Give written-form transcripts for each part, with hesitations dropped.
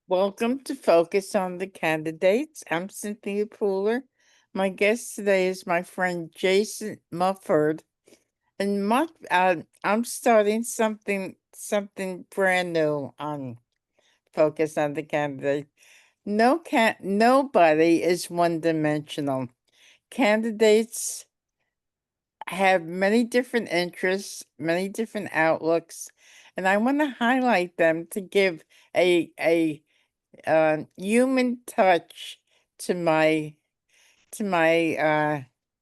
Welcome to Focus on the Candidates. I'm Cynthia Pooler. My guest today is my friend Jason Mutford, and I'm starting something brand new on Focus on the Candidate. Nobody is one dimensional. Candidates have many different interests, many different outlooks, and I want to highlight them to give a human touch to my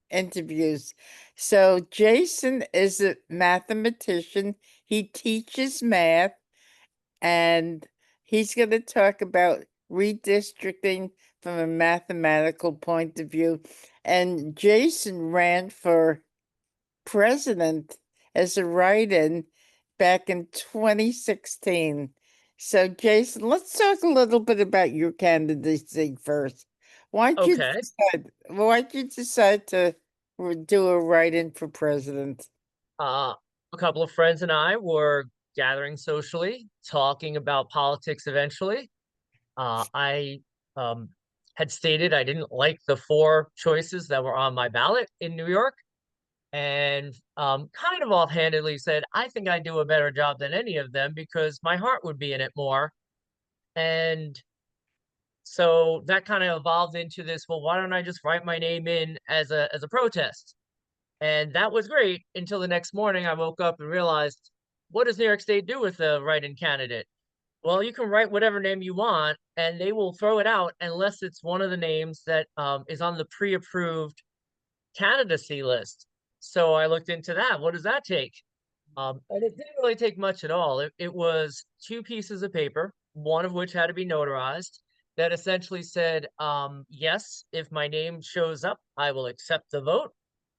interviews. So Jason is a mathematician. He teaches math, and he's going to talk about redistricting from a mathematical point of view. And Jason ran for president as a write-in back in 2016. So, Jason, let's talk a little bit about your candidacy first. Okay. Why'd you decide to do a write-in for president? Uh, a couple of friends and I were gathering socially, talking about politics eventually. I had stated I didn't like the four choices that were on my ballot in New York, and kind of offhandedly said, I think I do a better job than any of them because my heart would be in it more. And so that kind of evolved into this, well, why don't I just write my name in as a protest? And that was great until the next morning I woke up and realized, what does New York State do with the write-in candidate? Well, you can write whatever name you want, and they will throw it out unless it's one of the names that is on the pre-approved candidacy list. So I looked into that. What does that take? And it didn't really take much at all. It was two pieces of paper, one of which had to be notarized, that essentially said, yes, if my name shows up, I will accept the vote.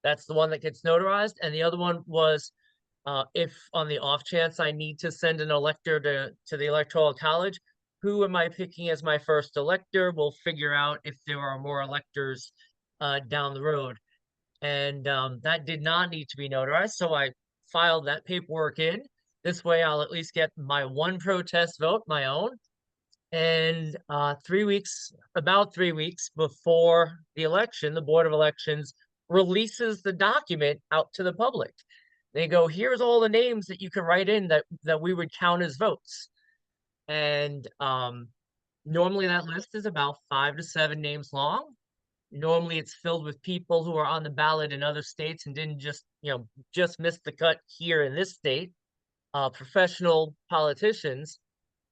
That's the one that gets notarized. And the other one was, if on the off chance I need to send an elector to the Electoral College, who am I picking as my first elector? We'll figure out if there are more electors down the road. And that did not need to be notarized. So I filed that paperwork in. This way, I'll at least get my one protest vote, my own. And about 3 weeks before the election, the Board of Elections releases the document out to the public. They go, here's all the names that you can write in that we would count as votes. And normally that list is about 5 to 7 names long. Normally it's filled with people who are on the ballot in other states and didn't just miss the cut here in this state, professional politicians.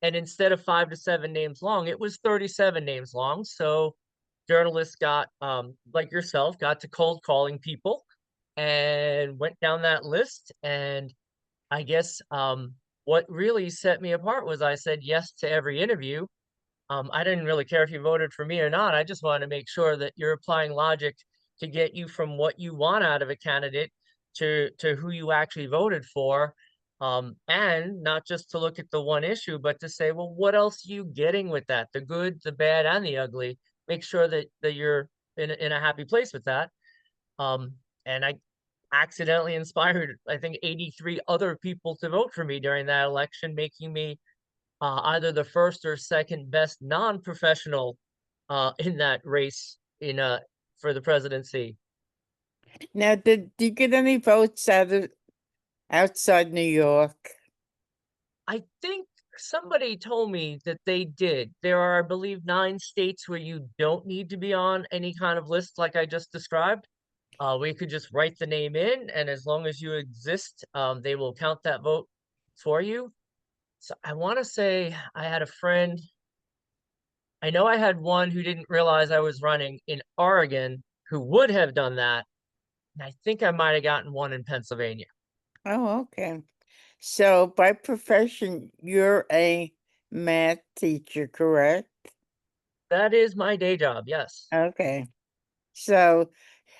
And instead of 5 to 7 names long, it was 37 names long. So journalists got, like yourself, got to cold calling people and went down that list. And I guess what really set me apart was I said yes to every interview. I didn't really care if you voted for me or not. I just wanted to make sure that you're applying logic to get you from what you want out of a candidate to who you actually voted for. And not just to look at the one issue, but to say, well, what else are you getting with that? The good, the bad, and the ugly. Make sure that you're in a happy place with that. And I accidentally inspired, I think, 83 other people to vote for me during that election, making me either the first or second best non-professional in that race in for the presidency. Now, did you get any votes outside New York? I think somebody told me that they did. There are, I believe, 9 states where you don't need to be on any kind of list like I just described. Where you could just write the name in, and as long as you exist, they will count that vote for you. So I want to say I had a friend. I know I had one who didn't realize I was running in Oregon who would have done that. And I think I might have gotten one in Pennsylvania. Oh, okay. So, by profession, you're a math teacher, correct? That is my day job, yes. Okay. So,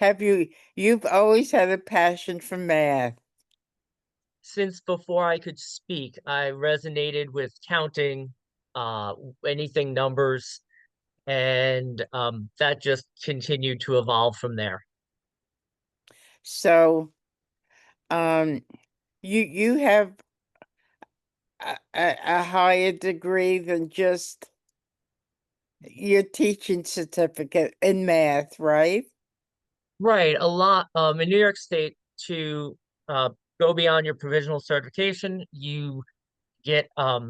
you've always had a passion for math? Since before I could speak, I resonated with counting, uh, anything numbers, and that just continued to evolve from there. So, um, you have a higher degree than just your teaching certificate in math, right? Right, a lot in New York State to uh go beyond your provisional certification, you get a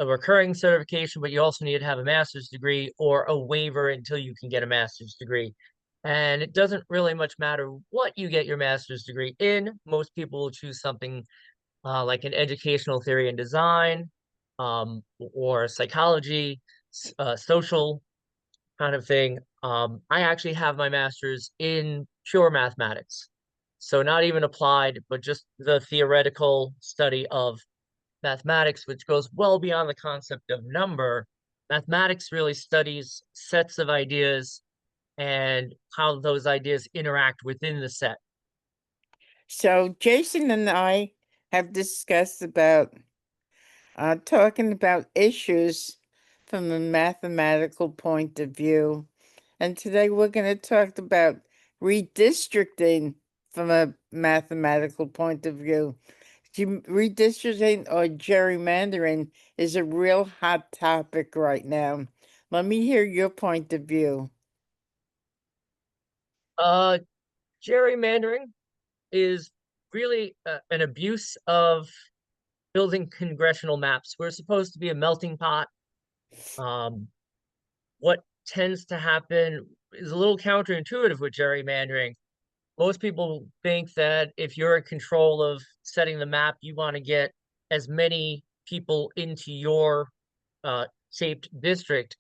recurring certification, but you also need to have a master's degree or a waiver until you can get a master's degree. And it doesn't really much matter what you get your master's degree in. Most people will choose something like an educational theory and design, or psychology, social kind of thing. I actually have my master's in pure mathematics. So not even applied, but just the theoretical study of mathematics, which goes well beyond the concept of number. Mathematics really studies sets of ideas and how those ideas interact within the set. So Jason and I have discussed about talking about issues from a mathematical point of view. And today we're going to talk about redistricting from a mathematical point of view. Redistricting or gerrymandering is a real hot topic right now. Let me hear your point of view. Uh, Gerrymandering is really an abuse of building congressional maps. We're supposed to be a melting pot. Um, what tends to happen is a little counterintuitive with gerrymandering. Most people think that if you're in control of setting the map, you want to get as many people into your shaped district.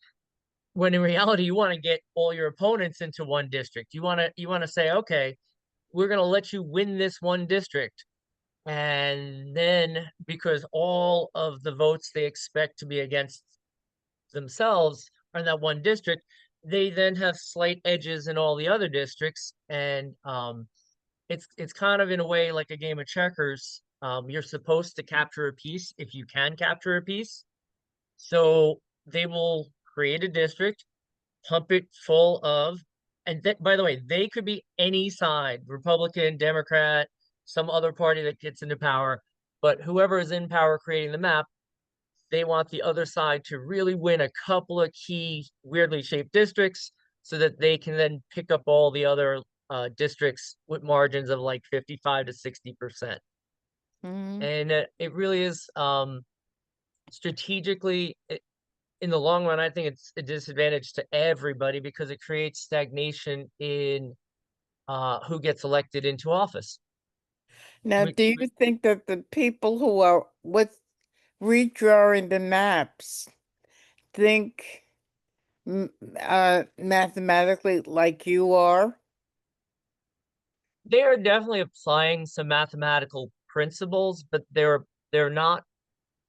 When in reality, you want to get all your opponents into one district. You want to say, okay, we're going to let you win this one district. And then because all of the votes they expect to be against themselves are in that one district, they then have slight edges in all the other districts. And it's kind of in a way like a game of checkers. You're supposed to capture a piece if you can capture a piece. So they will create a district, pump it full of, and that, by the way, they could be any side, Republican, Democrat, some other party that gets into power, but whoever is in power creating the map, they want the other side to really win a couple of key weirdly shaped districts so that they can then pick up all the other districts with margins of like 55 to 60%. Mhm. And it really is strategically, in the long run, I think it's a disadvantage to everybody because it creates stagnation in who gets elected into office. Now, We, do you we, think that the people who are with redrawing the maps think mathematically like you are? they are definitely applying some mathematical principles, but they're not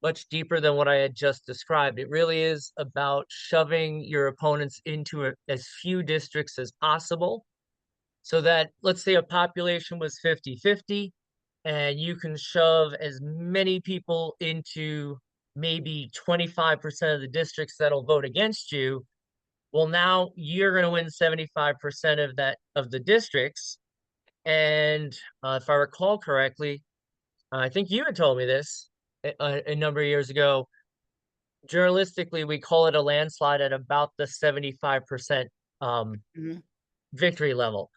much deeper than what I had just described. It really is about shoving your opponents into as few districts as possible so that, let's say, a population was 50-50, and you can shove as many people into maybe 25% of the districts that'll vote against you. Well, now you're going to win 75% of that of the districts. And if I recall correctly, I think you had told me this a number of years ago. Journalistically, we call it a landslide at about the 75% um, Mhm. victory level.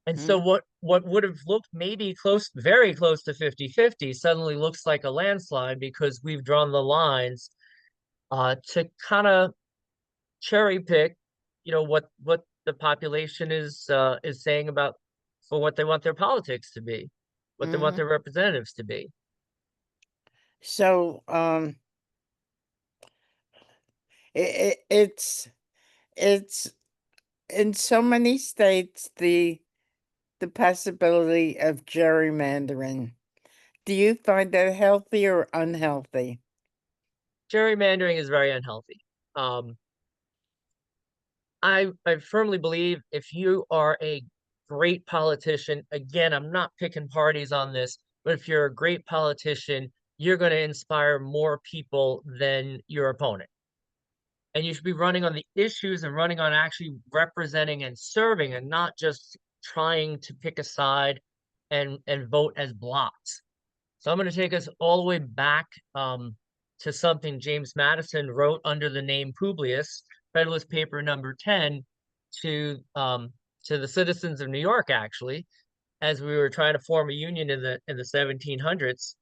And so Mhm. what would have looked maybe close, very close to 50-50 suddenly looks like a landslide because we've drawn the lines to kind of cherry pick, what the population is saying about for what they want their politics to be, what they want Mhm. their representatives to be. So, it's in so many states the possibility of gerrymandering. Do you find that healthy or unhealthy? Gerrymandering is very unhealthy. Um, I firmly believe if you are a great politician, again, I'm not picking parties on this, but if you're a great politician, you're going to inspire more people than your opponent. And you should be running on the issues and running on actually representing and serving and not just trying to pick a side and vote as blocks. So I'm going to take us all the way back to something James Madison wrote under the name Publius. Federalist Paper number 10 to the citizens of New York, actually, as we were trying to form a union in the 1700s.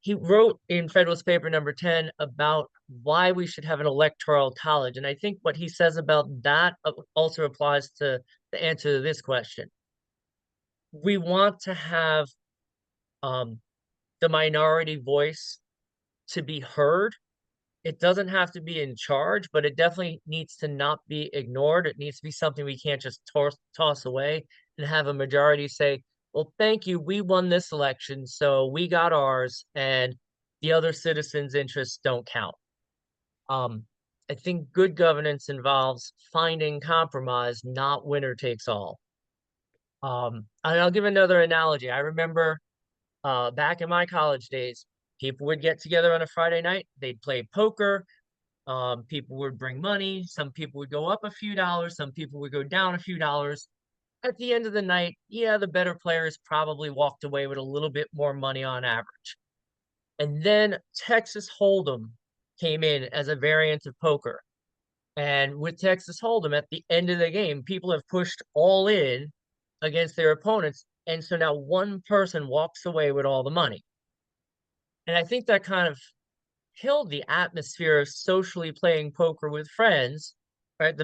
He wrote in Federalist Paper number 10 about why we should have an electoral college. And I think what he says about that also applies to the answer to this question. We want to have um, the minority voice to be heard. It doesn't have to be in charge, but it definitely needs to not be ignored. It needs to be something we can't just toss away and have a majority say, well, thank you, we won this election, so we got ours, and the other citizens' interests don't count. Um, I think good governance involves finding compromise, not winner takes all. And I'll give another analogy. I remember back in my college days, people would get together on a Friday night, they'd play poker. People would bring money. Some people would go up a few dollars. Some people would go down a few dollars. At the end of the night, yeah, the better players probably walked away with a little bit more money on average. And then Texas Hold'em came in as a variant of poker. And with Texas Hold'em, at the end of the game, people have pushed all in against their opponents. And so now one person walks away with all the money. And I think that kind of killed the atmosphere of socially playing poker with friends, right?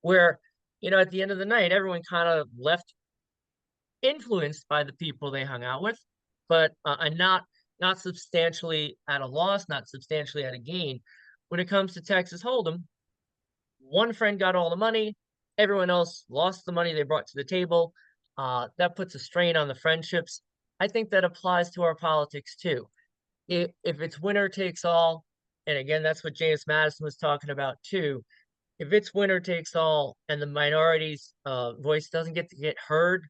Where, at the end of the night, everyone kind of left influenced by the people they hung out with, but and not substantially at a loss, not substantially at a gain. When it comes to Texas Hold'em, one friend got all the money, everyone else lost the money they brought to the table. That puts a strain on the friendships. I think that applies to our politics too. If it's winner takes all, and again, that's what James Madison was talking about too. If it's winner takes all and the minority's voice doesn't get to get heard,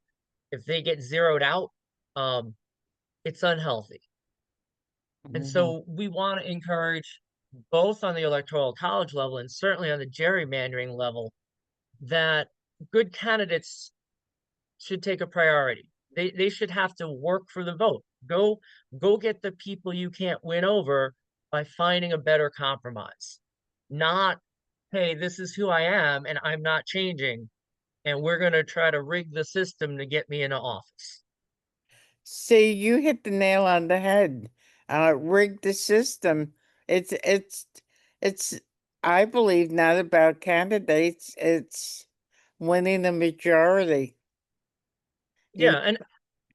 if they get zeroed out, um, it's unhealthy. And Mhm. so we want to encourage both on the electoral college level and certainly on the gerrymandering level that good candidates should take a priority. They should have to work for the vote. Go get the people you can't win over by finding a better compromise. Not, hey, this is who I am and I'm not changing, and we're gonna try to rig the system to get me into office. See, you hit the nail on the head. Rig the system. It's I believe not about candidates, it's winning the majority. You Yeah, and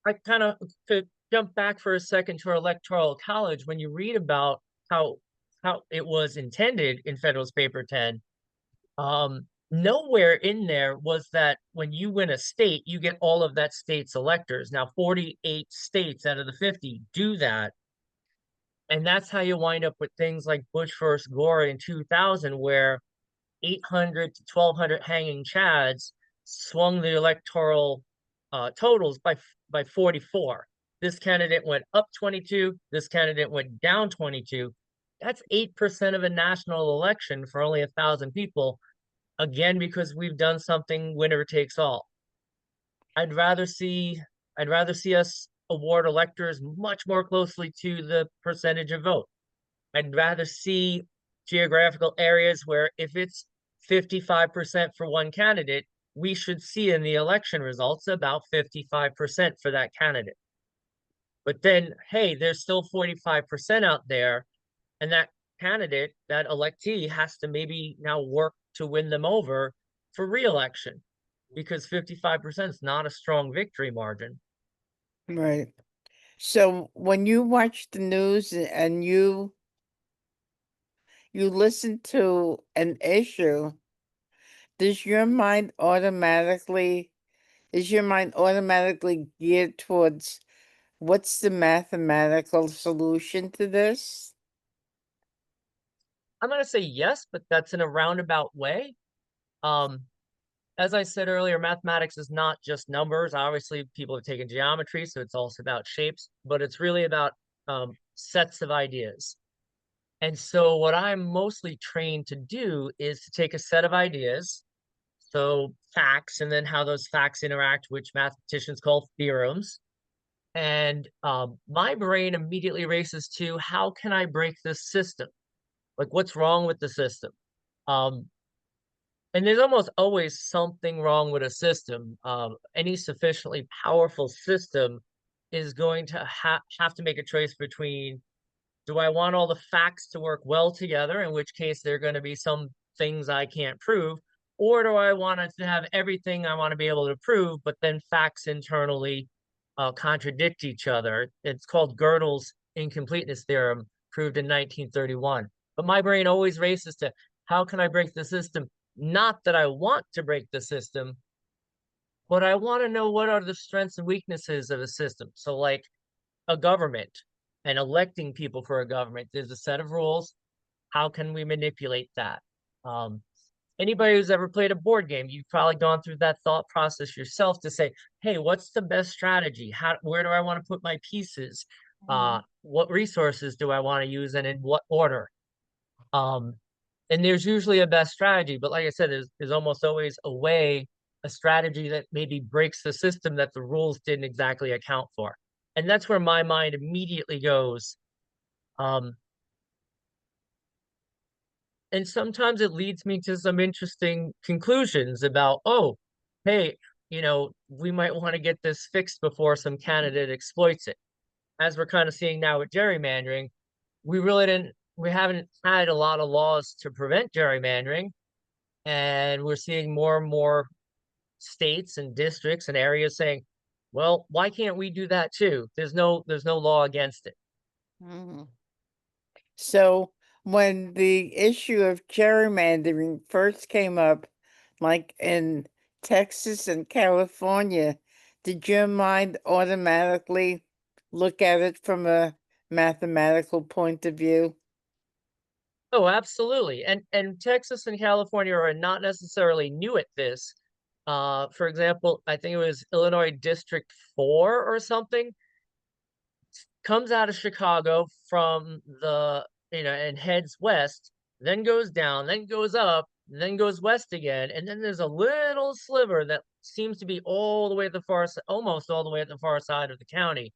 I kind of to jump back for a second to our electoral college, when you read about how it was intended in Federalist Paper 10, nowhere in there was that when you win a state, you get all of that state's electors. Now, 48 states out of the 50 do that. And that's how you wind up with things like Bush versus Gore in 2000, where 800 to 1,200 hanging chads swung the electoral totals by 44. This candidate went up 22. This candidate went down 22. That's 8% of a national election for only 1,000 people. Again, because we've done something winner takes all. I'd rather see I'd rather see us award electors much more closely to the percentage of vote. I'd rather see geographical areas where if it's 55% for one candidate, we should see in the election results about 55% for that candidate. But then, hey, there's still 45% out there, and that candidate, that electee, has to maybe now work to win them over for reelection because 55% is not a strong victory margin. right. So when you watch the news and you listen to an issue, does your mind automatically is your mind automatically geared towards what's the mathematical solution to this? I'm going to say yes, but that's in a roundabout way. Um, as I said earlier, mathematics is not just numbers. Obviously, people have taken geometry, so it's also about shapes, but it's really about sets of ideas. And so, what I'm mostly trained to do is to take a set of ideas, so facts, and then how those facts interact, which mathematicians call theorems. And my brain immediately races to how can I break this system? Like, what's wrong with the system? Um, and there's almost always something wrong with a system. Any sufficiently powerful system is going to have to make a choice between, do I want all the facts to work well together, in which case there are going to be some things I can't prove, or do I want it to have everything I want to be able to prove, but then facts internally contradict each other? It's called Gödel's incompleteness theorem, proved in 1931. But my brain always races to, how can I break the system? Not that I want to break the system, but I want to know what are the strengths and weaknesses of a system. So, like a government and electing people for a government, there's a set of rules. How can we manipulate that? Um, Anybody who's ever played a board game, you've probably gone through that thought process yourself to say, hey, what's the best strategy? Where do I want to put my pieces? Mhm. What resources do I want to use and in what order? Um, and there's usually a best strategy, but like I said, there's almost always a strategy that maybe breaks the system that the rules didn't exactly account for. And that's where my mind immediately goes. Um, and sometimes it leads me to some interesting conclusions about, oh, hey, we might want to get this fixed before some candidate exploits it. As we're kind of seeing now with gerrymandering, we haven't had a lot of laws to prevent gerrymandering, and we're seeing more and more states and districts and areas saying, well, why can't we do that too? There's no law against it. Mhm. So when the issue of gerrymandering first came up, like in Texas and California, did your mind automatically look at it from a mathematical point of view? Oh, absolutely. And Texas and California are not necessarily new at this. For example, I think it was Illinois District 4 or something, comes out of Chicago from and heads west, then goes down, then goes up, then goes west again, and then there's a little sliver that seems to be all the way at the almost all the way at the far side of the county,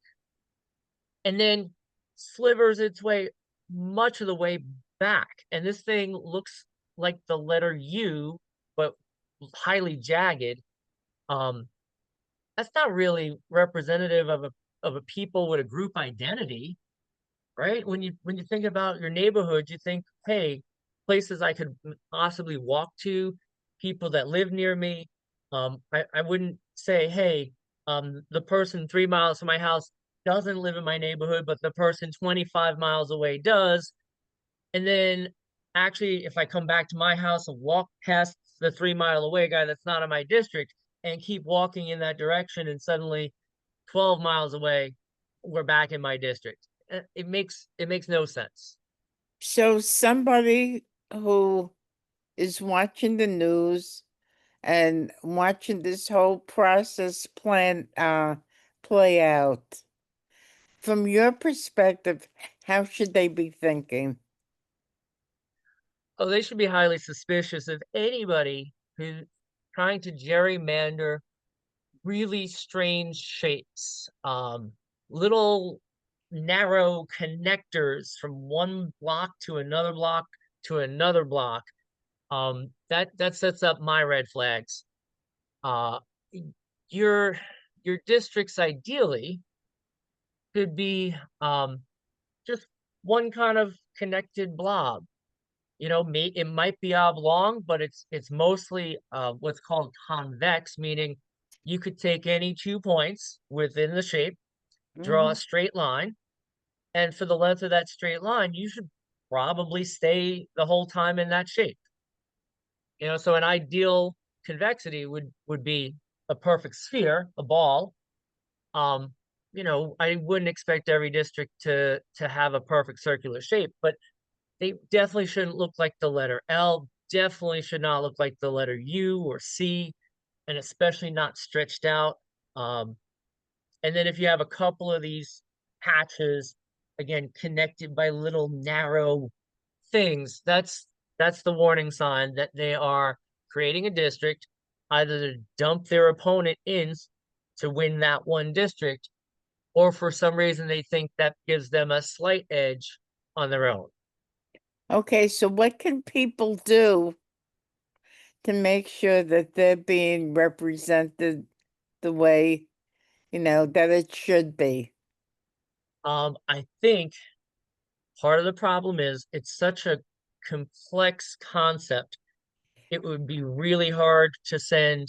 and then slivers its way much of the way back. And this thing looks like the letter U, but highly jagged. Um, that's not really representative of a people with a group identity, right? When you think about your neighborhood, you think, hey, places I could possibly walk to, people that live near me. I wouldn't say, hey, the person 3 miles from my house doesn't live in my neighborhood, but the person 25 miles away does. And then actually, if I come back to my house and walk past the 3 mile away guy that's not in my district and keep walking in that direction, and suddenly 12 miles away, we're back in my district. It makes no sense. So somebody who is watching the news and watching this whole process play out, from your perspective, how should they be thinking? Oh, they should be highly suspicious of anybody who's trying to gerrymander really strange shapes, little narrow connectors from one block to another block to another block. That sets up my red flags. Uh, your your districts ideally could be just one kind of connected blob. It might be oblong, but it's mostly what's called convex, meaning you could take any 2 points within the shape, draw a Mhm. straight line, and for the length of that straight line, you should probably stay the whole time in that shape. So an ideal convexity would be a perfect sphere, a ball. Um, I wouldn't expect every district to have a perfect circular shape, but they definitely shouldn't look like the letter L, definitely should not look like the letter U or C, and especially not stretched out. Um, and then if you have a couple of these patches, again, connected by little narrow things, that's the warning sign that they are creating a district, either to dump their opponent in to win that one district, or for some reason they think that gives them a slight edge on their own. Okay, so what can people do to make sure that they're being represented the way, that it should be? I think part of the problem is it's such a complex concept. It would be really hard to send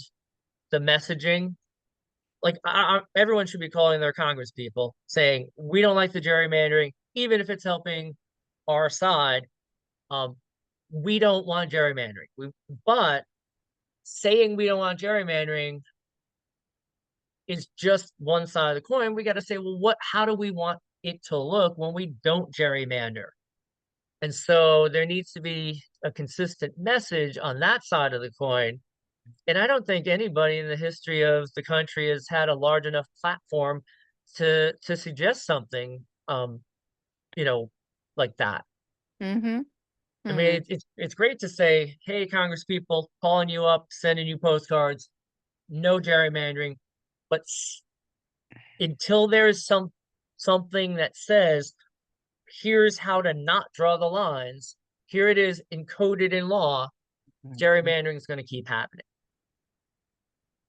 the messaging. Like everyone should be calling their Congress people saying, we don't like the gerrymandering, even if it's helping our side. Um, we don't want gerrymandering. But saying we don't want gerrymandering is just one side of the coin. We got to say, well, how do we want it to look when we don't gerrymander? And so there needs to be a consistent message on that side of the coin. And I don't think anybody in the history of the country has had a large enough platform to suggest something, you know, like that. Mm-hmm. I mean, Hmm. it's great to say, hey, Congress people, calling you up, sending you postcards, no gerrymandering, but until there is something that says, here's how to not draw the lines, here it is encoded in law, gerrymandering is going to keep happening.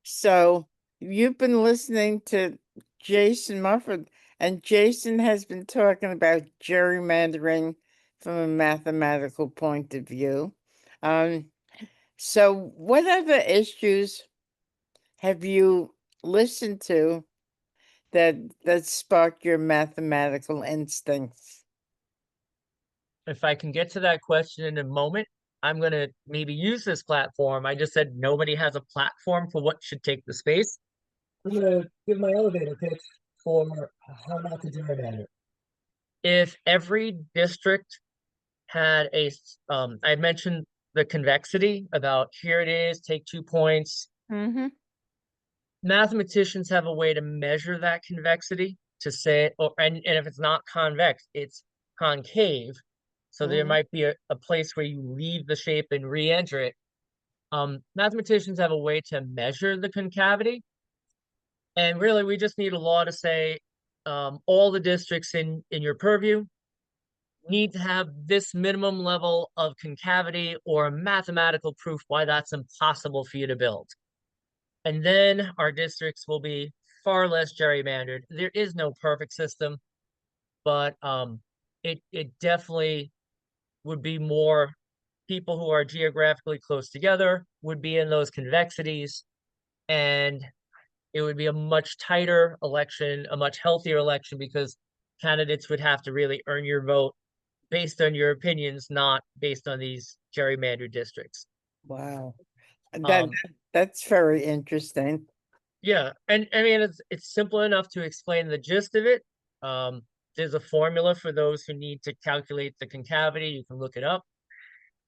So you've been listening to Jason Mutford, and Jason has been talking about gerrymandering from a mathematical point of view. Um, so what other issues have you listened to that sparked your mathematical instincts? If I can get to that question in a moment, I'm going to maybe use this platform. I just said nobody has a platform for what should take the space. I'm going to give my elevator pitch for how not to gerrymander. If every district had I mentioned the convexity about here it is, take 2 points. Mm-hmm. Mathematicians have a way to measure that convexity to say, and if it's not convex, it's concave. So there Mm-hmm. might be a place where you leave the shape and re-enter it. Mathematicians have a way to measure the concavity. And really, we just need a law to say all the districts in your purview need to have this minimum level of concavity or mathematical proof why that's impossible for you to build. And then our districts will be far less gerrymandered. There is no perfect system, but it definitely would be more people who are geographically close together would be in those convexities, and it would be a much tighter election, a much healthier election because candidates would have to really earn your vote based on your opinions, not based on these gerrymandered districts. Wow. That Um, that's very interesting. yeah, and I mean it's simple enough to explain the gist of it. Um, there's a formula for those who need to calculate the concavity. You can look it up.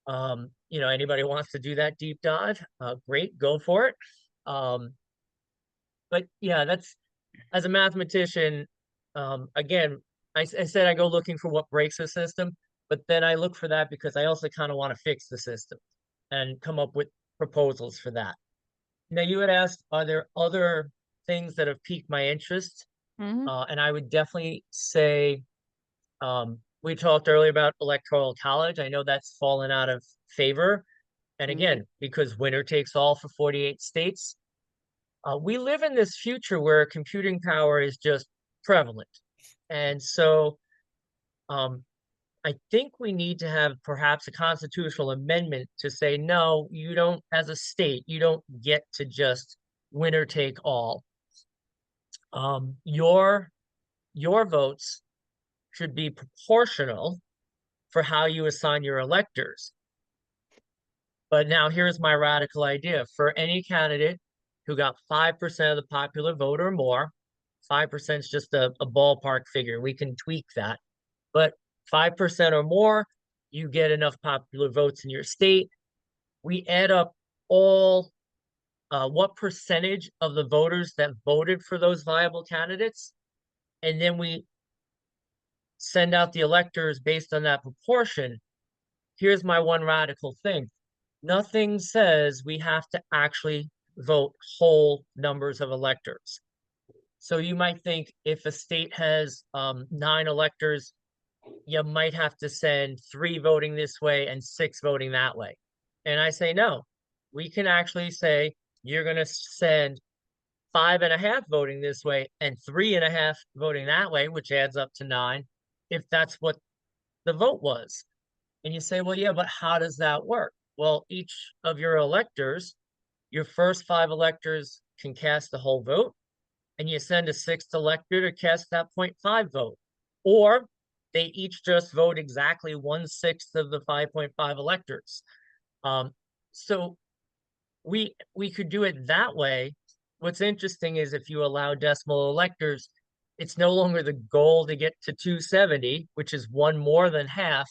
Anybody wants to do that deep dive, great, go for it. Um, but yeah, that's as a mathematician, again, I said I go looking for what breaks the system, but then I look for that because I also kind of want to fix the system and come up with proposals for that. Now, you had asked, are there other things that have piqued my interest? Mm-hmm. And I would definitely say we talked earlier about electoral college. I know that's fallen out of favor. And Mm-hmm. again, because winner takes all for 48 states, we live in this future where computing power is just prevalent. And so um, I think we need to have perhaps a constitutional amendment to say, no, you don't, as a state, you don't get to just winner take all. Um, your your votes should be proportional for how you assign your electors. But now here's my radical idea. For any candidate who got 5% of the popular vote or more, 5% is just a ballpark figure. We can tweak that. But 5% or more, you get enough popular votes in your state. We add up all what percentage of the voters that voted for those viable candidates, and then we send out the electors based on that proportion. Here's my one radical thing. Nothing says we have to actually vote whole numbers of electors. So you might think if a state has 9 electors, you might have to send 3 voting this way and 6 voting that way. And I say no. we can actually say you're going to send 5.5 voting this way and 3.5 voting that way, which adds up to 9, if that's what the vote was. And you say, well, yeah, but how does that work? Well, each of your electors, your first 5 electors can cast the whole vote, and you send a 6th elector to cast that 0.5 vote. Or they each just vote exactly 1/6 of the 5.5 electors. Um, so we could do it that way. What's interesting is if you allow decimal electors, it's no longer the goal to get to 270, which is one more than half.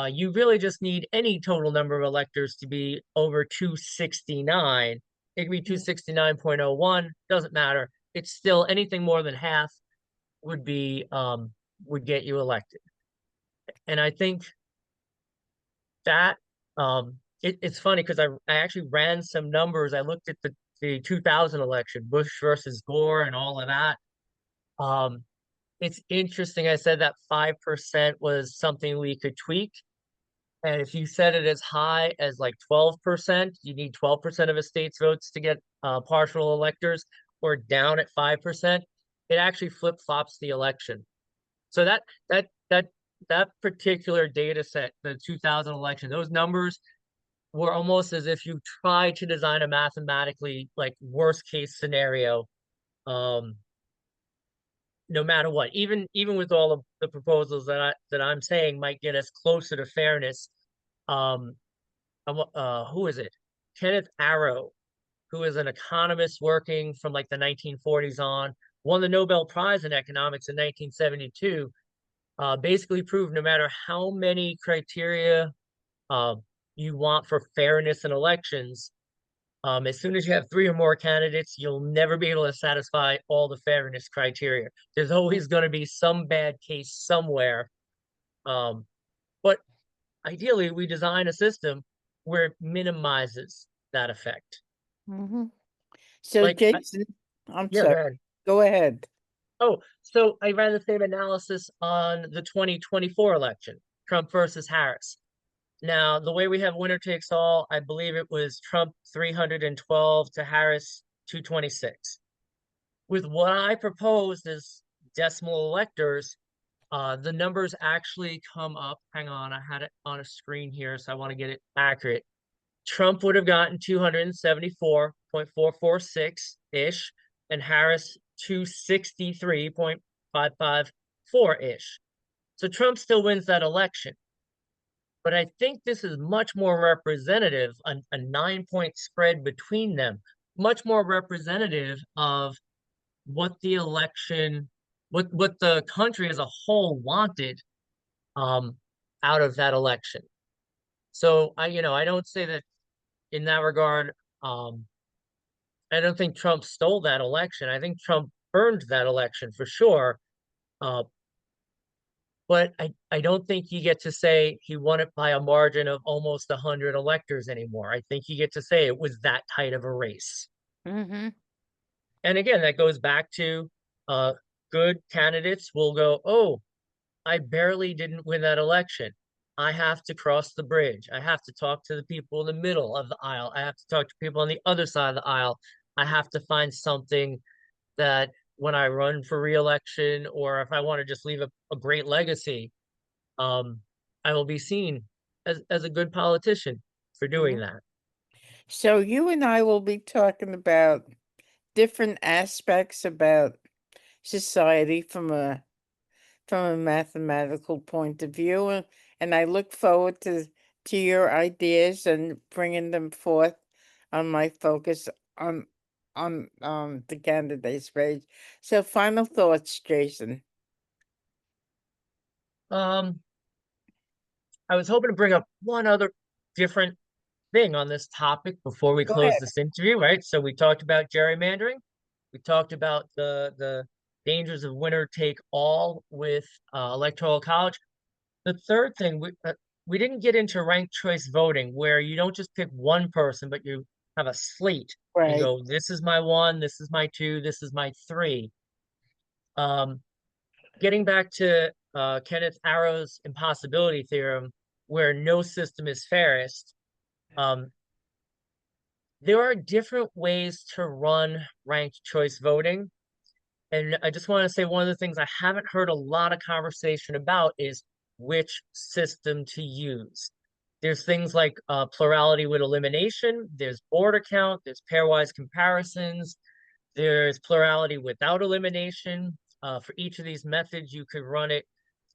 You really just need any total number of electors to be over 269. It could be 269.01, doesn't matter. It's still anything more than half would be would get you elected. And I think that it's funny because I actually ran some numbers. I looked at the 2000 election, Bush versus Gore and all of that. Um, it's interesting. I said that 5% was something we could tweak. And if you set it as high as like 12%, you need 12% of a state's votes to get partial electors, or down at 5%, it actually flip-flops the election. So that that particular data set, the 2000 election, those numbers were almost as if you tried to design a mathematically like worst case scenario, um, no matter what. Even with all of the proposals that I'm saying might get us closer to fairness. Um, who is it? Kenneth Arrow, who is an economist working from like the 1940s on, won the Nobel Prize in economics in 1972. Basically proved no matter how many criteria uh, you want for fairness in elections, as soon as you have 3 or more candidates, you'll never be able to satisfy all the fairness criteria. There's always going to be some bad case somewhere. Um, but ideally, we design a system where it minimizes that effect. Mm-hmm. So, Like, Jason, I'm yeah, sorry. go ahead. Go ahead. Oh, so I ran the same analysis on the 2024 election, Trump versus Harris. Now, the way we have winner takes all, I believe it was Trump 312 to Harris 226. With what I proposed as decimal electors, the numbers actually come up. Hang on, I had it on a screen here, so I want to get it accurate. Trump would have gotten 274.446-ish, and Harris 263.554-ish. So Trump still wins that election. But I think this is much more representative, a 9 point spread between them, much more representative of what the election, what the country as a whole wanted um, out of that election. So I don't say that in that regard. I don't think Trump stole that election. I think Trump earned that election for sure. Uh, but I don't think you get to say he won it by a margin of almost 100 electors anymore. I think you get to say it was that tight of a race. Mm-hmm. And again, that goes back to uh, good candidates will go, oh, I barely didn't win that election. I have to cross the bridge. I have to talk to the people in the middle of the aisle. I have to talk to people on the other side of the aisle. I have to find something that when I run for reelection, or if I want to just leave a great legacy, um, I will be seen as a good politician for Mm-hmm. doing that. So, you and I will be talking about different aspects about society from a mathematical point of view, and I look forward to your ideas and bringing them forth on my focus on the candidates page. So, final thoughts, Jason. Um, I was hoping to bring up one other different thing on this topic before we Go close ahead. this interview, right? So we talked about gerrymandering. We talked about the dangers of winner take all with electoral college. The third thing, we didn't get into ranked choice voting, where you don't just pick one person, but you have a slate. You Right. go, this is my one, this is my two, this is my three. Um, Getting back to Kenneth Arrow's impossibility theorem, where no system is fairest, um, There are different ways to run ranked choice voting. And I just want to say one of the things I haven't heard a lot of conversation about is which system to use. There's things like plurality with elimination, there's border count, there's pairwise comparisons, there's plurality without elimination. For each of these methods, you could run it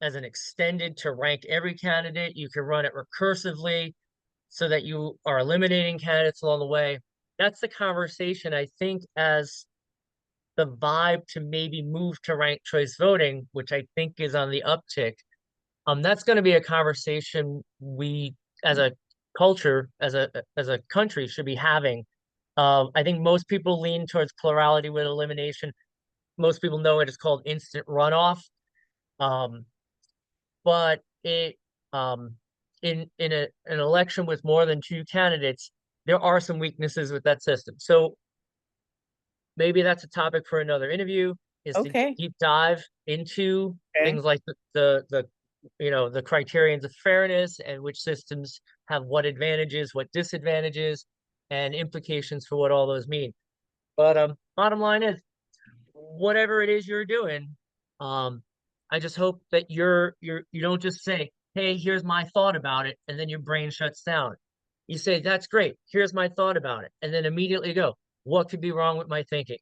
as an extended to rank every candidate. You can run it recursively so that you are eliminating candidates along the way. That's the conversation, I think, as the vibe to maybe move to ranked choice voting, which I think is on the uptick. That's going to be a conversation we, as a culture, as a country, should be having. I think most people lean towards plurality with elimination. Most people know it is called instant runoff. Um, but it in an election with more than two candidates, there are some weaknesses with that system. So maybe that's a topic for another interview, is to Okay. deep dive into Okay. things like the criterions of fairness and which systems have what advantages, what disadvantages, and implications for what all those mean. But bottom line is, whatever it is you're doing, um, I just hope that you don't just say, "Hey, here's my thought about it," and then your brain shuts down. You say, "That's great. Here's my thought about it," and then immediately go, "What could be wrong with my thinking?"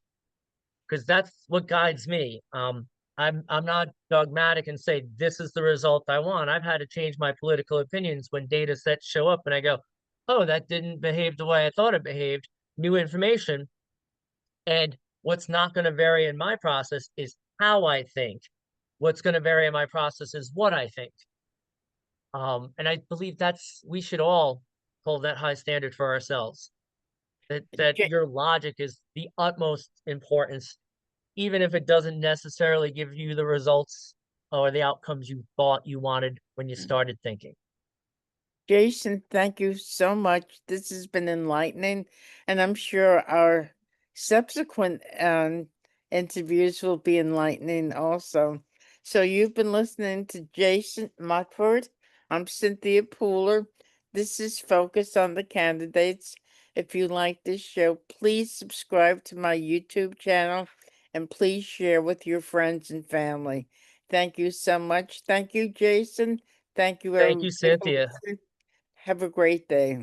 Because that's what guides me. I'm not dogmatic and say this is the result I want. I've had to change my political opinions when data sets show up and I go, "Oh, that didn't behave the way I thought it behaved." New information. And what's not going to vary in my process is how I think. What's going to vary in my process is what I think. And I believe we should all hold that high standard for ourselves. That Ja- your logic is the utmost importance, even if it doesn't necessarily give you the results or the outcomes you thought you wanted when you started thinking. Jason, thank you so much. This has been enlightening, and I'm sure our subsequent interviews will be enlightening also. So, you've been listening to Jason Mutford. I'm Cynthia Pooler. This is Focus on the Candidates. If you like this show, please subscribe to my YouTube channel and please share with your friends and family. Thank you so much. Thank you, Jason. Thank you, Thank you, everybody, for Cynthia. listening. Have a great day.